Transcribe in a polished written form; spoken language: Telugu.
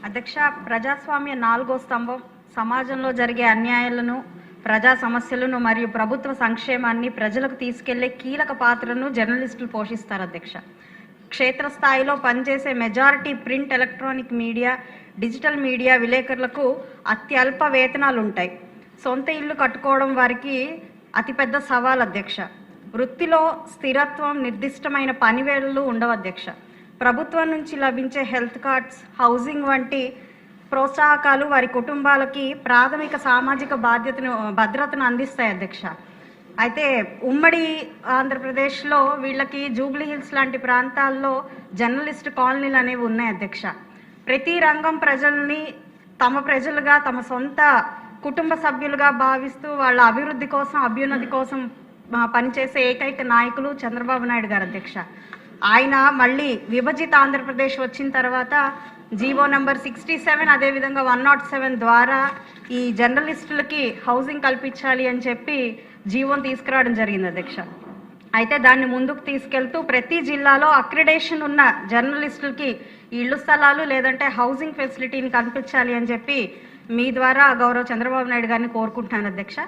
అధ్యక్ష, ప్రజాస్వామ్య నాలుగో స్తంభం సమాజంలో జరిగే అన్యాయాలను, ప్రజా సమస్యలను మరియు ప్రభుత్వ సంక్షేమాన్ని ప్రజలకు తీసుకెళ్లే కీలక పాత్రను జర్నలిస్టులు పోషిస్తారు. అధ్యక్ష, క్షేత్రస్థాయిలో పనిచేసే majority print, electronic media, digital media విలేకరులకు అత్యల్ప వేతనాలు ఉంటాయి. సొంత ఇల్లు కట్టుకోవడం వారికి అతిపెద్ద సవాల్. అధ్యక్ష, వృత్తిలో స్థిరత్వం, నిర్దిష్టమైన పనివేళలు ఉండవు. అధ్యక్ష, ప్రభుత్వం నుంచి లభించే హెల్త్ కార్డ్స్, హౌసింగ్ వంటి ప్రోత్సాహకాలు వారి కుటుంబాలకి ప్రాథమిక సామాజిక భద్రతను అందిస్తాయి. అధ్యక్ష, అయితే ఉమ్మడి ఆంధ్రప్రదేశ్లో వీళ్ళకి జూబ్లీ హిల్స్ లాంటి ప్రాంతాల్లో జర్నలిస్ట్ కాలనీలు అనేవి ఉన్నాయి. అధ్యక్ష, ప్రతి రంగం ప్రజల్ని తమ ప్రజలుగా, తమ సొంత కుటుంబ సభ్యులుగా భావిస్తూ వాళ్ళ అభివృద్ధి కోసం, అభ్యున్నతి కోసం పనిచేసే ఏకైక నాయకులు చంద్రబాబు నాయుడు గారు. అధ్యక్ష, ఆయన మళ్ళీ విభజిత ఆంధ్రప్రదేశ్ వచ్చిన తర్వాత జీవో నెంబర్ 67 అదేవిధంగా 107 ద్వారా ఈ జర్నలిస్టులకి హౌసింగ్ కల్పించాలి అని చెప్పి జీవోని తీసుకురావడం జరిగింది. అధ్యక్ష, అయితే దాన్ని ముందుకు తీసుకెళ్తూ ప్రతి జిల్లాలో అక్రిడేషన్ ఉన్న జర్నలిస్టులకి ఇళ్ల స్థలాలు లేదంటే హౌసింగ్ ఫెసిలిటీని కల్పించాలి అని చెప్పి మీ ద్వారా గౌరవ చంద్రబాబు నాయుడు గారిని కోరుకుంటున్నాను. అధ్యక్ష.